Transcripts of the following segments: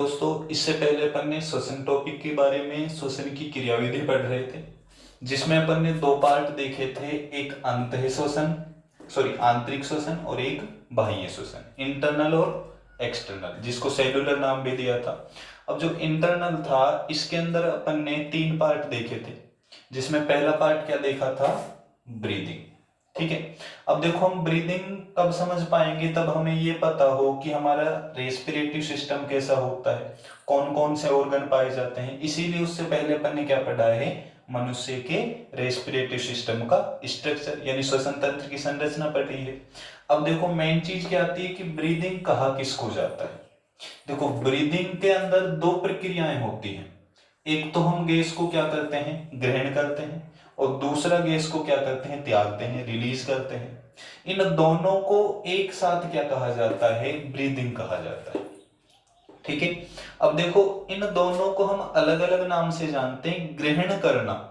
दोस्तों, इससे पहले अपन ने श्वसन टॉपिक के बारे में श्वसन की क्रियाविधि पढ़ रहे थे, जिसमें अपन ने दो पार्ट देखे थे। एक अंतः श्वसन आंतरिक श्वसन और एक बाह्य श्वसन, इंटरनल और एक्सटर्नल, जिसको सेलुलर नाम भी दिया था। अब जो इंटरनल था, इसके अंदर अपन ने तीन पार्ट देखे थे, जिसमें पहला पार्ट क्या देखा था? ब्रीदिंग। ठीक है। अब देखो, हम ब्रीदिंग कब समझ पाएंगे? तब हमें ये पता हो कि हमारा रेस्पिरेटरी सिस्टम कैसा होता है, कौन कौन से ऑर्गन पाए जाते हैं। इसीलिए उससे पहले अपन ने क्या पढ़ा है? मनुष्य के रेस्पिरेटरी सिस्टम का स्ट्रक्चर यानी श्वसन तंत्र की संरचना पढ़ी है। अब देखो, मेन चीज क्या आती है कि ब्रीदिंग कहा किसको जाता है। देखो, ब्रीदिंग के अंदर दो प्रक्रियाएं होती हैं। एक तो हम गैस को क्या करते हैं? ग्रहण करते हैं, और दूसरा गैस को क्या करते हैं? त्यागते हैं, रिलीज करते हैं। इन दोनों को एक साथ क्या कहा जाता है? ब्रीदिंग कहा जाता है। ठीक है। अब देखो, इन दोनों को हम अलग अलग नाम से जानते हैं। ग्रहण करना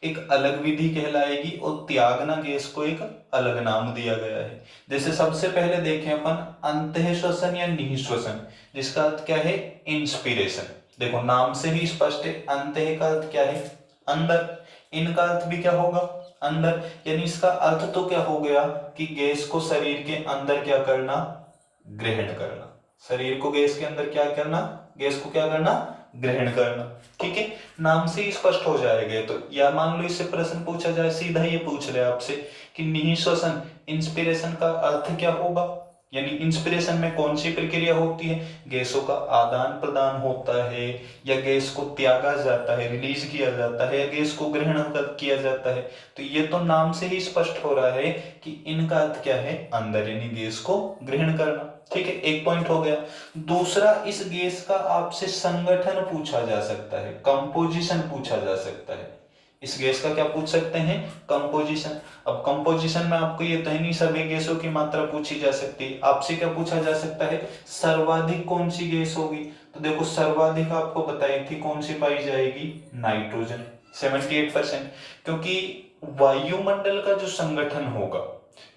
एक अलग विधि कहलाएगी और त्यागना गैस को एक अलग नाम दिया गया है। जैसे सबसे पहले देखें अपन अंतः श्वसन या निःश्वसन, जिसका अर्थ क्या है? इंस्पिरेशन। देखो, नाम से ही स्पष्ट है, अंतः का अर्थ क्या है? अंदर। इनका अर्थ भी क्या होगा? अंदर। यानी इसका अर्थ तो क्या हो गया कि गैस को शरीर के अंदर क्या करना? ग्रहण करना। शरीर को गैस के अंदर क्या करना? गैस को क्या करना? ग्रहण करना। ठीक है। नाम से ही स्पष्ट हो जाएगा। तो या मान लो इससे प्रश्न पूछा जाए, सीधा ये पूछ रहे आपसे कि निःश्वसन इंस्पिरेशन का अर्थ क्या होगा, यानी इंस्पिरेशन में कौन सी प्रक्रिया होती है? गैसों का आदान प्रदान होता है, या गैस को त्यागा जाता है, रिलीज किया जाता है, या गैस को ग्रहण किया जाता है। तो ये तो नाम से ही स्पष्ट हो रहा है कि इनका अर्थ क्या है? अंदर, यानी गैस को ग्रहण करना। ठीक है, एक पॉइंट हो गया। दूसरा, इस गैस का आपसे संगठन पूछा जा सकता है, कंपोजिशन पूछा जा सकता है। इस गैस का क्या पूछ सकते हैं? कंपोजिशन। अब कंपोजिशन में आपको ये तो नहीं सभी गैसों की मात्रा पूछी जा सकती है। आपसे क्या पूछा जा सकता है? सर्वाधिक कौन सी गैस होगी? तो देखो, सर्वाधिक आपको बताई थी कौन सी पाई जाएगी? नाइट्रोजन, 78%। क्योंकि वायुमंडल का जो संगठन होगा,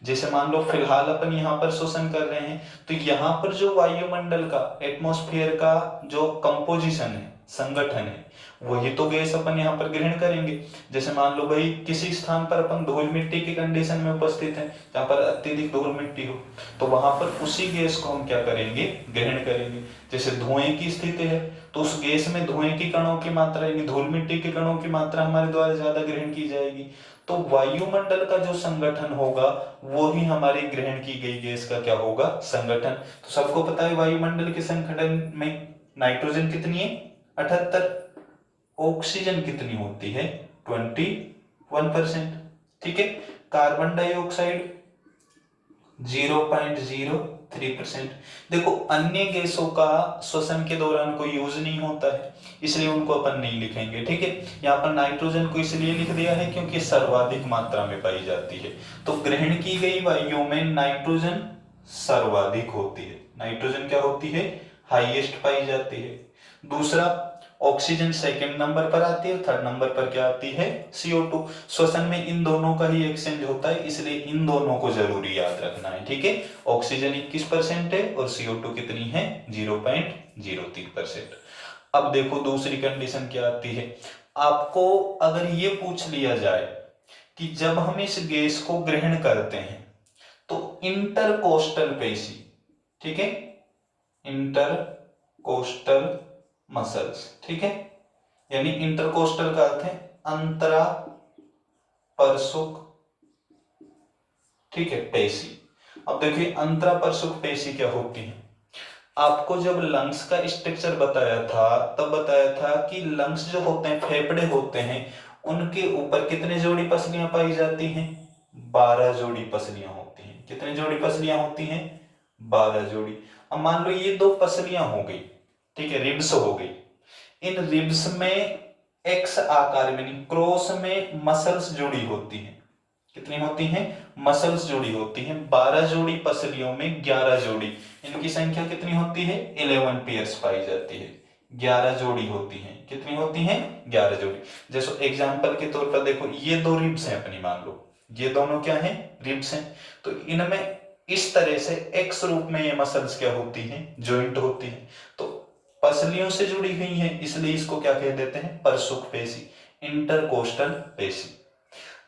जैसे मान लो फिलहाल अपन यहाँ पर श्वसन कर रहे हैं, तो यहाँ पर जो वायुमंडल का, एटमॉस्फेयर का जो कंपोजिशन है, संगठन है, वही तो गैस अपन यहाँ पर ग्रहण करेंगे। जैसे मान लो भाई, किसी स्थान पर अपन धूल मिट्टी की कंडीशन में उपस्थित हैं, जहाँ पर अत्यधिक धूल मिट्टी हो, तो वहां पर उसी गैस को हम क्या करेंगे? ग्रहण करेंगे। जैसे धुएं की स्थिति है, तो उस गैस में धुएं की कणों की मात्रा यानी धूल मिट्टी के कणों की मात्रा हमारे द्वारा ज्यादा ग्रहण की जाएगी। तो वायुमंडल का जो संगठन होगा, वो ही हमारी ग्रहण की गई गैस का क्या होगा? संगठन। तो सबको पता है वायुमंडल के संगठन में नाइट्रोजन कितनी है? 78। ऑक्सीजन कितनी होती है? 21%। ठीक है। Carbon dioxide 0.03%। देखो, अन्य गैसों का श्वसन के दौरान कोई यूज नहीं होता है, इसलिए उनको अपन नहीं लिखेंगे। ठीक है। यहाँ पर नाइट्रोजन को इसलिए लिख दिया है क्योंकि सर्वाधिक मात्रा में पाई जाती है। तो ग्रहण की गई वायुओं में नाइट्रोजन सर्वाधिक होती है। नाइट्रोजन क्या होती है? हाईएस्ट पाई जाती है। दूसरा, ऑक्सीजन सेकंड नंबर पर आती है, थर्ड नंबर पर क्या आती है? CO2। श्वसन में इन दोनों का ही एक्सचेंज होता है, इसलिए इन दोनों को जरूरी याद रखना है। ठीक है। ऑक्सीजन 21% है और CO2 कितनी है? 0.03%। अब देखो, दूसरी कंडीशन क्या आती है? आपको अगर ये पूछ लिया जाए कि जब हम इस गैस को ग्रहण करते हैं तो इंटरकोस्टल पेशी, ठीक है, इंटरकोस्टल मसल्स, ठीक है, यानी इंटरकोस्टल का अर्थ है अंतरा परसुक, ठीक है, पेशी। अब देखिए, अंतरा परसुक पेशी क्या होती है? आपको जब लंग्स का स्ट्रक्चर बताया था, तब बताया था कि लंग्स जो होते हैं, फेफड़े होते हैं, उनके ऊपर कितने जोड़ी पसलियां पाई जाती हैं? 12 जोड़ी पसलियां होती हैं। कितने जोड़ी पसलियां होती हैं? 12 जोड़ी। अब मान लो ये दो पसलियां हो गई, ठीक है, रिब्स हो गई। इन रिब्स में एक्स आकार में, क्रॉस में मसल्स जुड़ी होती हैं। कितनी होती हैं? मसल्स जुड़ी होती हैं। 12 जोड़ी पसलियों में 11 जोड़ी, इनकी संख्या कितनी होती है? 11 पेयर्स पाई जाती है। 11 जोड़ी होती हैं। कितनी होती हैं? 11 जोड़ी। जैसे एग्जांपल के तौर पर देखो, ये दो रिब्स हैं अपनी, मान लो ये दोनों क्या हैं? रिब्स हैं। तो इनमें इस तरह से एक्स रूप में ये मसल्स क्या होती हैं? ज्वाइंट होती हैं। तो पसलियों से जुड़ी हुई हैं, इसलिए इसको क्या कह देते हैं, परसुक पेशी, इंटरकोस्टल पेशी।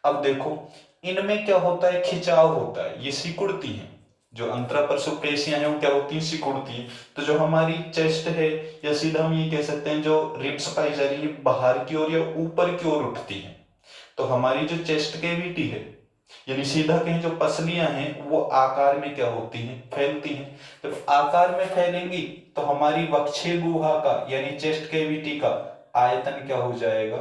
अब देखो इनमें क्या होता है, खिंचाव होता है, ये सिकुड़ती हैं। जो अंतरापरसुक पेशियां हैं वो क्या होती हैं, सिकुड़ती हैं। तो जो हमारी चेस्ट है, या सीधा हम ये कह सकते हैं जो रिब्स पाई जा रही है, बाहर की ओर या ऊपर की ओर उठती है। तो हमारी जो चेस्ट कैविटी है, यानी सीधा कहें जो पसलियां हैं, वो आकार में क्या होती हैं, फैलती हैं। जब आकार में फैलेंगी तो हमारी वक्षीय गुहा का यानी चेस्ट कैविटी का आयतन क्या हो जाएगा,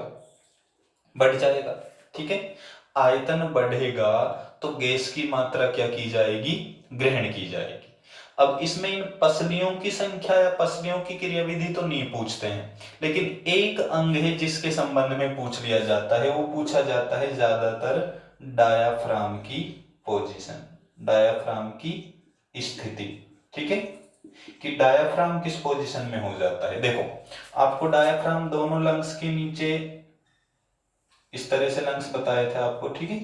बढ़ जाएगा। ठीक है, आयतन बढ़ेगा तो गैस की मात्रा क्या की जाएगी, ग्रहण की जाएगी। अब इसमें इन पसलियों की संख्या या पसलियों की क्रियाविधि तो नहीं पूछते हैं, लेकिन एक अंग है जिसके संबंध में पूछ लिया जाता है, वो पूछा जाता है ज्यादातर डायाफ्राम की पोजीशन, डायाफ्राम की स्थिति। ठीक है, कि डायाफ्राम किस पोजीशन में हो जाता है। देखो आपको डायाफ्राम दोनों लंग्स के नीचे इस तरह से लंग्स बताए थे आपको। ठीक है,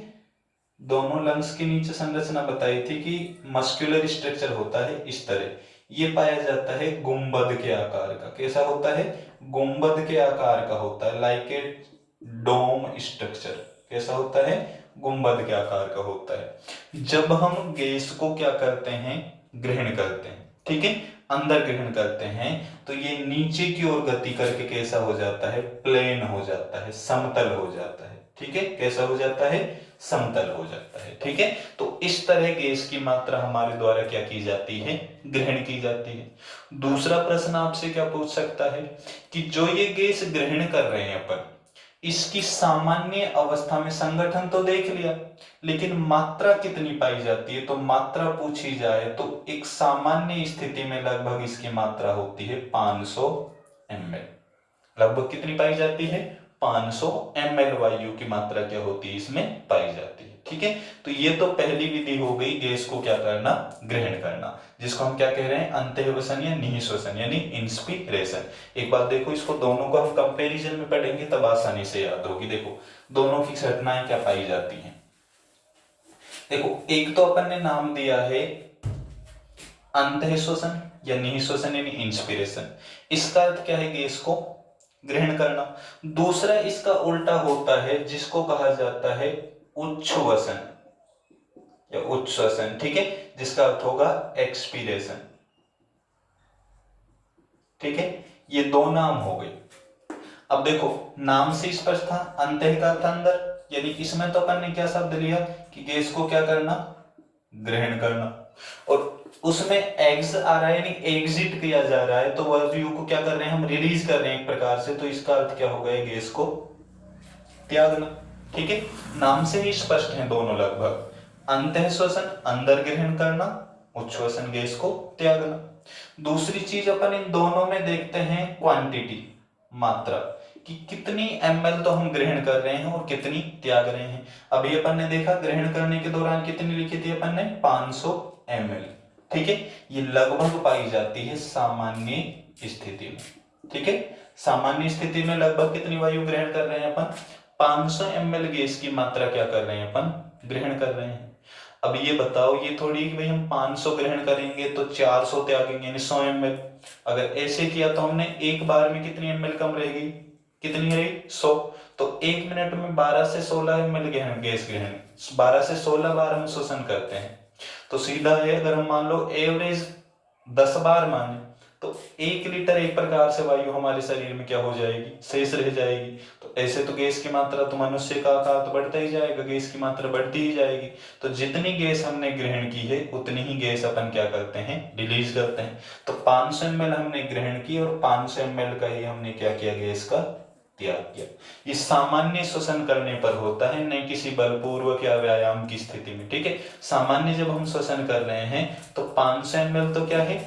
दोनों लंग्स के नीचे संरचना बताई थी कि मस्कुलर स्ट्रक्चर होता है इस तरह, ये पाया जाता है गुंबद के आकार का। कैसा होता है, गुंबद के आकार का होता है, लाइक ए डोम स्ट्रक्चर। कैसा होता है, गुंबद के आकार का होता है। जब हम गैस को क्या करते हैं, ग्रहण करते हैं, ठीक है, अंदर ग्रहण करते हैं, तो ये नीचे की ओर गति करके कैसा हो जाता है, प्लेन हो जाता है, समतल हो जाता है। ठीक है, कैसा हो जाता है, समतल हो जाता है। ठीक है, तो इस तरह गैस की मात्रा हमारे द्वारा क्या की जाती है, ग्रहण की जाती है। दूसरा प्रश्न आपसे क्या पूछ सकता है कि जो ये गैस ग्रहण कर रहे हैं अपन, इसकी सामान्य अवस्था में संगठन तो देख लिया, लेकिन मात्रा कितनी पाई जाती है। तो मात्रा पूछी जाए तो एक सामान्य स्थिति में लगभग इसकी मात्रा होती है 500 ml। लगभग कितनी पाई जाती है, 500 ml वायु की मात्रा क्या होती है, इसमें पाई जाती है। ठीक है, तो ये तो पहली विधि हो गई गैस को क्या करना, ग्रहण करना, जिसको हम क्या कह रहे हैं, अंतःश्वसन या निःश्वसन यानी इंस्पिरेशन। एक बात देखो, इसको दोनों को हम कंपैरिजन में पढ़ेंगे तब आसानी से याद होगी। देखो दोनों की घटनाएं क्या पाई जाती हैं। देखो एक तो अपन ने नाम दिया है अंतःश्वसन या निःश्वसन यानी इंस्पिरेशन, इसका अर्थ क्या है, गैस को ग्रहण करना। दूसरा इसका उल्टा होता है जिसको कहा जाता है उच्छ्वसन या उच्छ्वसन। ठीक है, जिसका अर्थ होगा एक्सपीरेशन। ठीक है, ये दो नाम हो गए। अब देखो नाम से स्पष्ट था, अंतः का अर्थ अंदर, यानी इसमें तो अपन ने क्या शब्द लिया कि गैस को क्या करना, ग्रहण करना। और उसमें एग्स आ रहा है यानी एग्जिट किया जा रहा है, तो वायु को क्या कर रहे हैं, हम रिलीज कर रहे हैं एक प्रकार से, तो इसका अर्थ क्या होगा, गैस को त्यागना। ठीक है, नाम से ही स्पष्ट है दोनों लगभग, अंतःश्वसन अंदर ग्रहण करना, उच्छ्वसन गैस को त्यागना। दूसरी चीज अपन इन दोनों में देखते हैं क्वांटिटी, मात्रा, कि कितनी ml तो हम ग्रहण कर रहे हैं और कितनी त्याग रहे हैं। अभी अपन ने देखा ग्रहण करने के दौरान कितनी लिखी थी अपन ने, 500 ml। ठीक है, ये लगभग पाई जाती है सामान्य स्थिति में। ठीक है, सामान्य स्थिति में लगभग कितनी वायु ग्रहण कर रहे हैं अपन, 500 ml गैस की मात्रा क्या कर रहे हैं अपन, ग्रहण कर रहे हैं। अब ये बताओ, ये थोड़ी कि भाई हम 500 ग्रहण करेंगे तो 400 त्यागेंगे यानी 100 ml। अगर ऐसे किया तो हमने एक बार में कितनी ml कम रहेगी, कितनी रही, 100। तो एक मिनट में 12 से 16 ml गैस ग्रहण, 12 से 16 बार हम शोषण करते हैं। तो सीधा है, अगर हम मान लो एवरेज 10 बार माने तो 1 लीटर एक प्रकार से वायु हमारे शरीर में क्या हो जाएगी, शेष रह जाएगी। तो ऐसे तो गैस की मात्रा तो मनुष्य का आकार तो बढ़ता ही जाएगा, गैस की मात्रा बढ़ती ही जाएगी। तो जितनी गैस हमने ग्रहण की है उतनी ही गैस अपन क्या करते हैं, रिलीज करते हैं। तो 500 ml हमने ग्रहण की और 500 ml का ही हमने क्या किया, गैस का त्याग किया। ये सामान्य श्वसन करने पर होता है, नहीं किसी बलपूर्वक या व्यायाम की स्थिति में। ठीक है, सामान्य जब हम श्वसन कर रहे हैं तो 500 ml तो क्या है,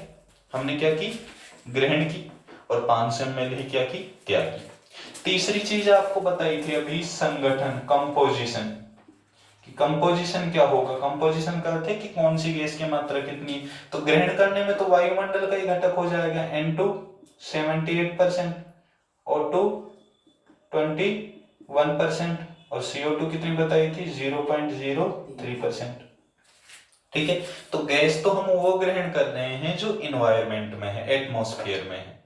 हमने क्या की, ग्रहण की, और 500 ml ही क्या की, त्याग की। तीसरी चीज आपको बताई थी अभी, संगठन, कंपोजिशन, कि कंपोजिशन क्या होगा। कंपोजिशन का अर्थ है कि कौन सी गैस की मात्रा कितनी है। तो ग्रहण करने में तो वायुमंडल का ही घटक हो जाएगा, N2 78%, O2 21% और CO2 कितनी बताई थी, 0.03%। ठीक है, तो गैस तो हम वो ग्रहण कर रहे हैं जो इन्वायरमेंट में है, एटमॉस्फेयर में है।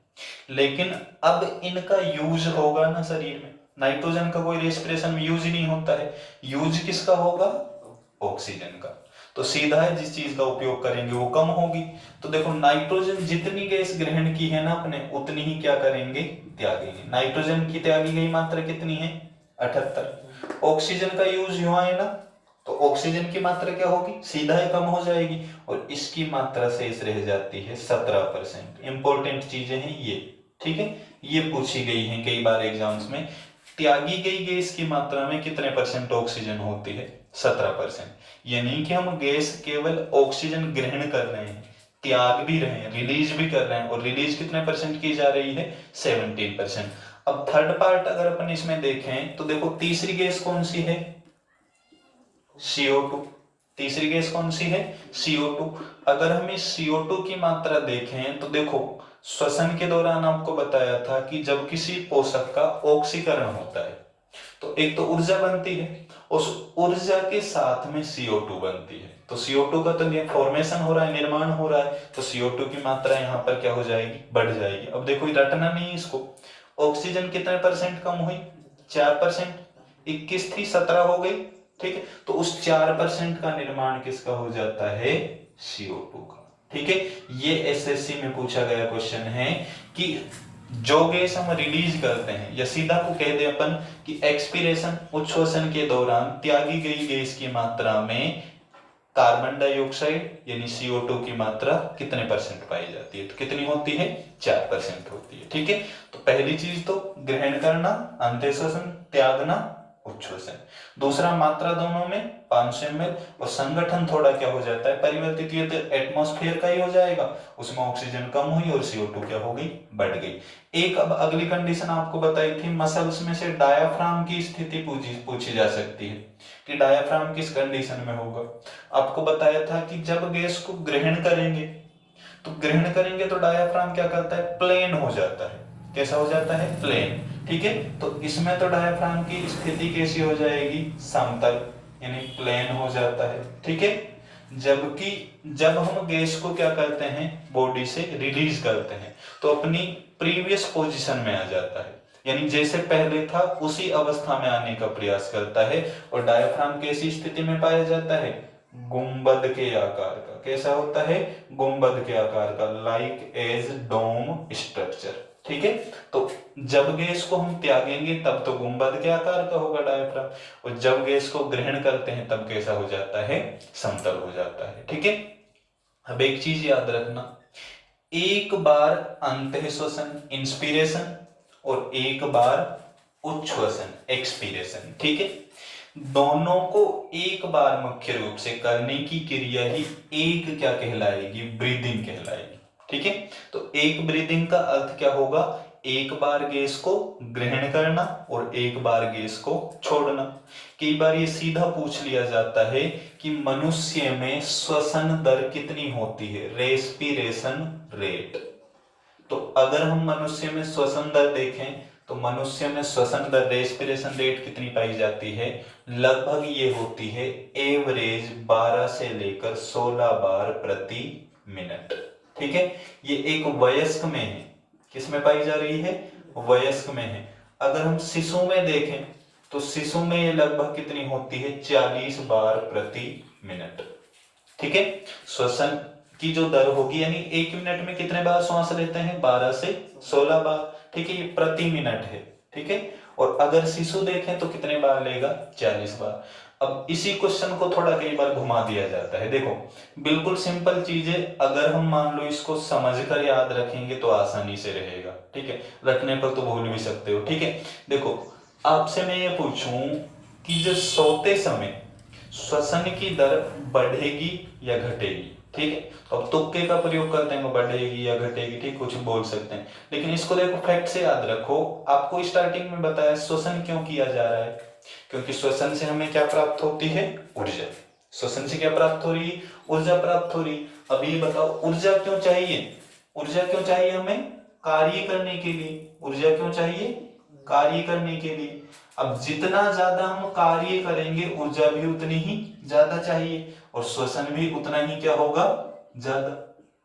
लेकिन अब इनका यूज होगा ना शरीर में, नाइट्रोजन का कोई रेस्पिरेशन में यूज ही नहीं होता है, यूज किसका होगा, ऑक्सीजन का। तो सीधा है जिस चीज का उपयोग करेंगे वो कम होगी। तो देखो नाइट्रोजन जितनी गैस ग्रहण की है ना अपने, उतनी ही क्या करेंगे, त्यागेंगे। नाइट्रोजन की त्यागी गई मात्रा कितनी है, 78। ऑक्सीजन का यूज हुआ है ना, तो ऑक्सीजन की मात्रा क्या होगी, सीधा ही कम हो जाएगी, और इसकी मात्रा शेष रह जाती है 17%। इंपॉर्टेंट चीजें हैं ये, ठीक है, ये पूछी गई हैं कई बार एग्जाम्स में। त्यागी गई गैस की मात्रा में कितने परसेंट ऑक्सीजन होती है, 17%। यानी कि हम गैस केवल ऑक्सीजन ग्रहण कर रहे हैं, त्याग भी रहे हैं, रिलीज भी कर रहे हैं, और रिलीज कितने परसेंट की जा रही है, 17%। अब थर्ड पार्ट अगर अपन इसमें देखें तो देखो तीसरी गैस कौन सी है, CO2। तीसरी गैस कौन सी है, CO2। अगर हम इस CO2 की मात्रा देखें तो देखो श्वसन के दौरान आपको बताया था कि जब किसी पोषक का ऑक्सीकरण होता है तो एक तो ऊर्जा बनती है, उस ऊर्जा के साथ में CO2 बनती है। तो CO2 का तो फॉर्मेशन हो रहा है, निर्माण हो रहा है, तो CO2 की मात्रा यहाँ पर क्या हो जाएगी, बढ़ जाएगी। अब देखो रटना नहीं इसको, ऑक्सीजन कितने परसेंट कम हुई, 4%, 21 थी 17 हो गई, ठीक है। तो उस 4% का निर्माण किसका हो जाता है, CO2 का, ठीक है। ये SSC में पूछा गया क्वेश्चन है कि जो गैस हम रिलीज करते हैं, या सीधा को कह दे अपन कि एक्सपीरेशन, उच्छ्वसन के दौरान त्यागी गई गैस की मात्रा में कार्बन डाइऑक्साइड यानी CO2 की मात्रा कितने परसेंट पाई जाती है, तो कितनी होती है, 4% होती है, ठीक है। तो पहली चीज तो ग्रहण करना, अंतःश्वसन, त्यागना, उच्छ्वसन। दूसरा मात्रा दोनों में 500 ml, और संगठन थोड़ा क्या हो जाता है, परिवर्तित, ये तो एटमॉस्फेयर का ही हो जाएगा, उसमें ऑक्सीजन कम हुई और CO2 क्या हो गई, बढ़ गई। एक अब अगली कंडीशन आपको बताई थी, मसल्स में से डायाफ्राम की स्थिति पूछी जा सकती है कि डायाफ्राम किस कंडीशन में होगा। आपको बताया था कि जब गैस को ग्रहण करेंगे, तो ग्रहण करेंगे तो डायाफ्राम क्या करता है, प्लेन हो जाता है। कैसा हो जाता है, प्लेन, ठीक है। तो इसमें तो डायाफ्राम की स्थिति कैसी हो जाएगी, समतल, यानी प्लेन हो जाता है, ठीक है। जबकि जब हम गैस को क्या करते हैं, बॉडी से रिलीज करते हैं, तो अपनी प्रीवियस पोजीशन में आ जाता है, यानी जैसे पहले था उसी अवस्था में आने का प्रयास करता है। और डायाफ्राम कैसी स्थिति में पाया जाता है, गुंबद के आकार का। कैसा होता है, गुंबद के आकार का, लाइक एज डोम स्ट्रक्चर, ठीक है। तो जब गैस को हम त्यागेंगे तब तो गुंबद के आकार का होगा डायाफ्राम, और जब गैस को ग्रहण करते हैं तब कैसा हो जाता है, समतल हो जाता है, ठीक है। अब एक चीज याद रखना, एक बार अंतःश्वसन इंस्पिरेशन और एक बार उच्छ्वसन एक्सपीरेशन, ठीक है। दोनों को एक बार मुख्य रूप से करने की क्रिया ही एक क्या कहलाएगी, ब्रीदिंग कहलाएगी, ठीक है। तो एक ब्रीदिंग का अर्थ क्या होगा, एक बार गैस को ग्रहण करना और एक बार गैस को छोड़ना। कई बार ये सीधा पूछ लिया जाता है कि मनुष्य में श्वसन दर कितनी होती है, रेस्पिरेशन रेट। तो अगर हम मनुष्य में श्वसन दर देखें तो मनुष्य में श्वसन दर, रेस्पिरेशन रेट कितनी पाई जाती है, लगभग ये होती है एवरेज 12 से लेकर 16 बार प्रति मिनट, ठीक है। ये एक वयस्क में है, किसमें पाई जा रही है, वयस्क में है। अगर हम शिशु में देखें तो शिशु में ये लगभग कितनी होती है, 40 बार प्रति मिनट, ठीक है। श्वसन की जो दर होगी, यानी एक मिनट में कितने बार श्वास लेते हैं, 12 से 16 बार, ठीक है, ये प्रति मिनट है, ठीक है। और अगर शिशु देखें तो कितने बार लेगा, 40 बार। अब इसी क्वेश्चन को थोड़ा कई बार घुमा दिया जाता है। देखो बिल्कुल सिंपल चीज है, अगर हम मान लो इसको समझकर याद रखेंगे तो आसानी से रहेगा, ठीक है। रखने पर तो भूल भी सकते हो, ठीक है। देखो आपसे मैं ये पूछूं कि जो सोते समय श्वसन की दर बढ़ेगी या घटेगी, ठीक है। तो अब तुक्के का प्रयोग करते हैं, वो बढ़ेगी या घटेगी, ठीक, कुछ बोल सकते हैं। लेकिन इसको देखो फैक्ट से याद रखो, आपको स्टार्टिंग में बताया श्वसन क्यों किया जा रहा है, क्योंकि श्वसन से हमें क्या प्राप्त होती है, ऊर्जा। श्वसन से क्या प्राप्त हो रही है, ऊर्जा प्राप्त हो रही। अब ये बताओ ऊर्जा क्यों चाहिए, ऊर्जा क्यों चाहिए हमें, कार्य करने के लिए। ऊर्जा क्यों चाहिए, कार्य करने के लिए। अब जितना ज्यादा हम कार्य करेंगे ऊर्जा भी उतनी ही ज्यादा चाहिए, और श्वसन भी उतना ही क्या होगा, ज्यादा,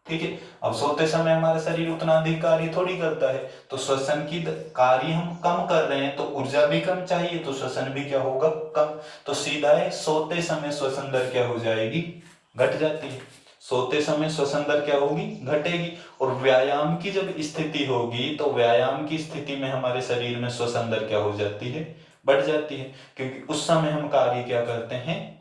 ठीक है। अब सोते समय हमारा शरीर उतना अधिक कार्य थोड़ी करता है, तो श्वसन की कार्य हम कम कर रहे हैं, तो ऊर्जा भी कम चाहिए, तो श्वसन भी क्या होगा, कम। तो सीधा है, सोते समय श्वसन दर क्या हो जाएगी, घट जाती है। सोते समय श्वसन दर क्या होगी, घटेगी। और व्यायाम की जब स्थिति होगी, तो व्यायाम की स्थिति में हमारे शरीर में श्वसन दर क्या हो जाती है, बढ़ जाती है, क्योंकि उस समय हम कार्य क्या करते हैं,